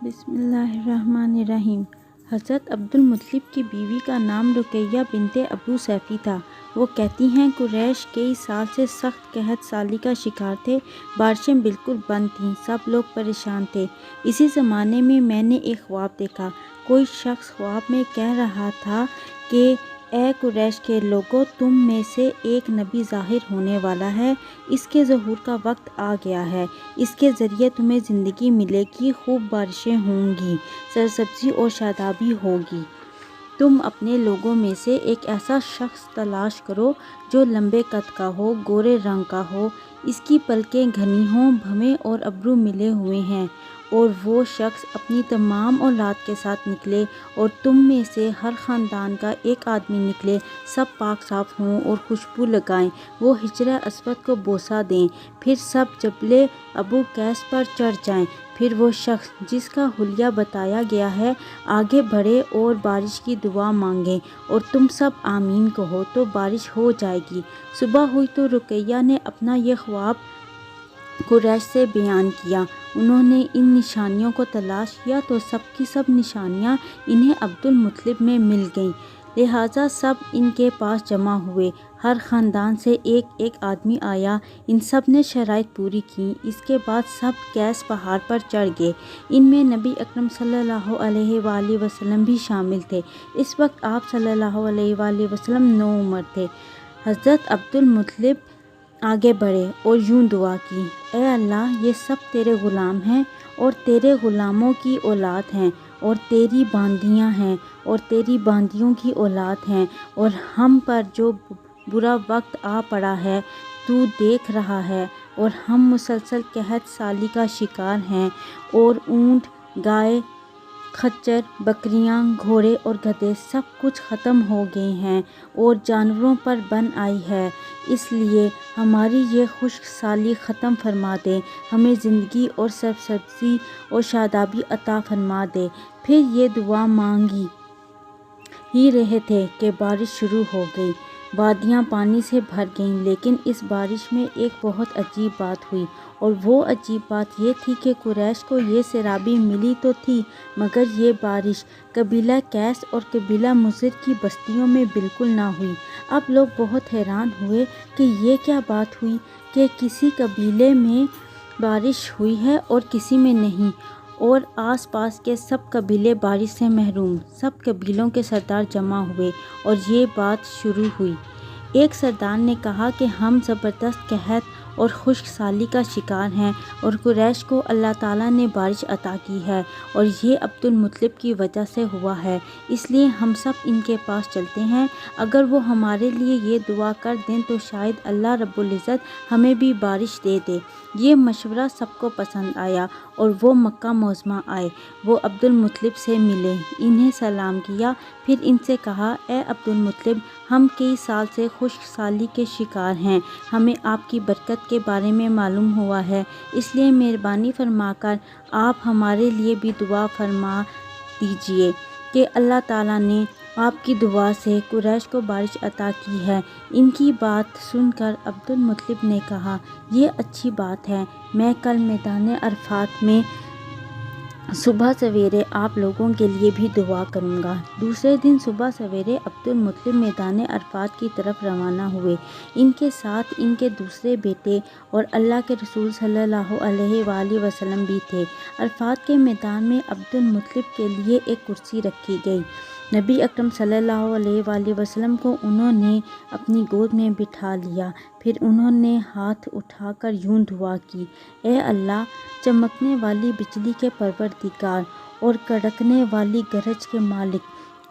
بسم اللہ الرحمن الرحیم۔ حضرت عبدالمطلب کی بیوی کا نام رقیہ بنت ابو سیفی تھا۔ وہ کہتی ہیں قریش کئی سال سے سخت قحط سالی کا شکار تھے، بارشیں بالکل بند تھیں، سب لوگ پریشان تھے۔ اسی زمانے میں نے ایک خواب دیکھا۔ کوئی شخص خواب میں کہہ رہا تھا کہ اے قریش کے لوگو، تم میں سے ایک نبی ظاہر ہونے والا ہے، اس کے ظہور کا وقت آ گیا ہے، اس کے ذریعے تمہیں زندگی ملے گی، خوب بارشیں ہوں گی، سرسبزی اور شادابی ہوگی۔ تم اپنے لوگوں میں سے ایک ایسا شخص تلاش کرو جو لمبے قد کا ہو، گورے رنگ کا ہو، اس کی پلکیں گھنی ہوں، بھویں اور ابرو ملے ہوئے ہیں، اور وہ شخص اپنی تمام اولاد کے ساتھ نکلے، اور تم میں سے ہر خاندان کا ایک آدمی نکلے، سب پاک صاف ہوں اور خوشبو لگائیں، وہ حجر اسود کو بوسہ دیں، پھر سب جبل ابو قیس پر چڑھ جائیں، پھر وہ شخص جس کا حلیہ بتایا گیا ہے آگے بڑھے اور بارش کی دعا مانگے، اور تم سب آمین کہو تو بارش ہو جائے گی۔ صبح ہوئی تو رقیہ نے اپنا یہ خواب قریش سے بیان کیا۔ انہوں نے ان نشانیوں کو تلاش کیا تو سب کی سب نشانیاں انہیں عبدالمطلب میں مل گئیں، لہٰذا سب ان کے پاس جمع ہوئے، ہر خاندان سے ایک ایک آدمی آیا، ان سب نے شرائط پوری کیں۔ اس کے بعد سب قیس پہاڑ پر چڑھ گئے، ان میں نبی اکرم صلی اللہ علیہ وآلہ وسلم بھی شامل تھے۔ اس وقت آپ صلی اللہ علیہ وآلہ وسلم نوعمر تھے۔ حضرت عبدالمطلب آگے بڑھے اور یوں دعا کی: اے اللہ، یہ سب تیرے غلام ہیں اور تیرے غلاموں کی اولاد ہیں، اور تیری باندیاں ہیں اور تیری باندیوں کی اولاد ہیں، اور ہم پر جو برا وقت آ پڑا ہے تو دیکھ رہا ہے، اور ہم مسلسل قحط سالی کا شکار ہیں، اور اونٹ، گائے، خچر، بکریاں، گھوڑے اور گدھے سب کچھ ختم ہو گئے ہیں، اور جانوروں پر بن آئی ہے، اس لیے ہماری یہ خشک سالی ختم فرما دے، ہمیں زندگی اور سرسبزی اور شادابی عطا فرما دے۔ پھر یہ دعا مانگی ہی رہے تھے کہ بارش شروع ہو گئی، وادیاں پانی سے بھر گئیں، لیکن اس بارش میں ایک بہت عجیب بات ہوئی، اور وہ عجیب بات یہ تھی کہ قریش کو یہ سیرابی ملی تو تھی، مگر یہ بارش قبیلہ قیس اور قبیلہ مضر کی بستیوں میں بالکل نہ ہوئی۔ اب لوگ بہت حیران ہوئے کہ یہ کیا بات ہوئی کہ کسی قبیلے میں بارش ہوئی ہے اور کسی میں نہیں، اور آس پاس کے سب قبیلے بارش سے محروم۔ سب قبیلوں کے سردار جمع ہوئے اور یہ بات شروع ہوئی۔ ایک سردار نے کہا کہ ہم زبردست قحط اور خشک سالی کا شکار ہیں، اور قریش کو اللہ تعالیٰ نے بارش عطا کی ہے، اور یہ عبدالمطلب کی وجہ سے ہوا ہے، اس لیے ہم سب ان کے پاس چلتے ہیں، اگر وہ ہمارے لیے یہ دعا کر دیں تو شاید اللہ رب العزت ہمیں بھی بارش دے دے۔ یہ مشورہ سب کو پسند آیا، اور وہ مکہ معظمہ آئے، وہ عبدالمطلب سے ملے، انہیں سلام کیا، پھر ان سے کہا: اے عبدالمطلب، ہم کئی سال سے خشک سالی کے شکار ہیں، ہمیں آپ کی برکت کے بارے میں معلوم ہوا ہے، اس لیے مہربانی فرما کر آپ ہمارے لیے بھی دعا فرما دیجیے کہ اللہ تعالیٰ نے آپ کی دعا سے قریش کو بارش عطا کی ہے۔ ان کی بات سن کر عبدالمطلب نے کہا: یہ اچھی بات ہے، میں کل میدان عرفات میں صبح سویرے آپ لوگوں کے لیے بھی دعا کروں گا۔ دوسرے دن صبح سویرے عبدالمطلب میدان عرفات کی طرف روانہ ہوئے، ان کے ساتھ ان کے دوسرے بیٹے اور اللہ کے رسول صلی اللہ علیہ وآلہ وسلم بھی تھے۔ عرفات کے میدان میں عبدالمطلب کے لیے ایک کرسی رکھی گئی، نبی اکرم صلی اللہ علیہ وآلہ وسلم کو انہوں نے اپنی گود میں بٹھا لیا، پھر انہوں نے ہاتھ اٹھا کر یوں دعا کی: اے اللہ، چمکنے والی بجلی کے پروردگار اور کڑکنے والی گرج کے مالک،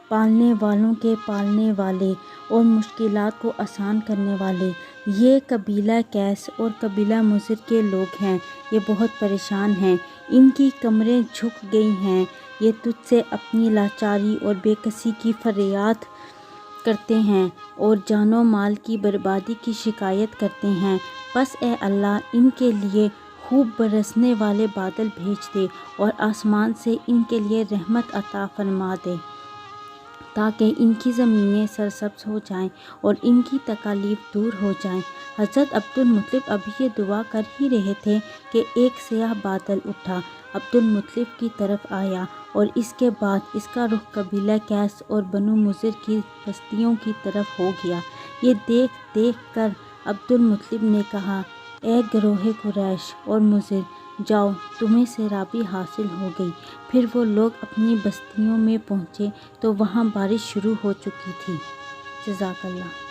پالنے والوں کے پالنے والے اور مشکلات کو آسان کرنے والے، یہ قبیلہ قیس اور قبیلہ مضر کے لوگ ہیں، یہ بہت پریشان ہیں، ان کی کمریں جھک گئی ہیں، یہ تجھ سے اپنی لاچاری اور بے کسی کی فریاد کرتے ہیں اور جان و مال کی بربادی کی شکایت کرتے ہیں، بس اے اللہ، ان کے لیے خوب برسنے والے بادل بھیج دے اور آسمان سے ان کے لیے رحمت عطا فرما دے۔ تاکہ ان کی زمینیں سرسبز ہو جائیں اور ان کی تکالیف دور ہو جائیں۔ حضرت عبدالمطلب ابھی یہ دعا کر ہی رہے تھے کہ ایک سیاہ بادل اٹھا، عبدالمطلب کی طرف آیا اور اس کے بعد اس کا رخ قبیلہ قیس اور بنو مضر کی بستیوں کی طرف ہو گیا۔ یہ دیکھ دیکھ کر عبدالمطلب نے کہا، اے گروہ قریش اور مضر، جاؤ، تمہیں سیرابی حاصل ہو گئی۔ پھر وہ لوگ اپنی بستیوں میں پہنچے تو وہاں بارش شروع ہو چکی تھی۔ جزاک اللہ۔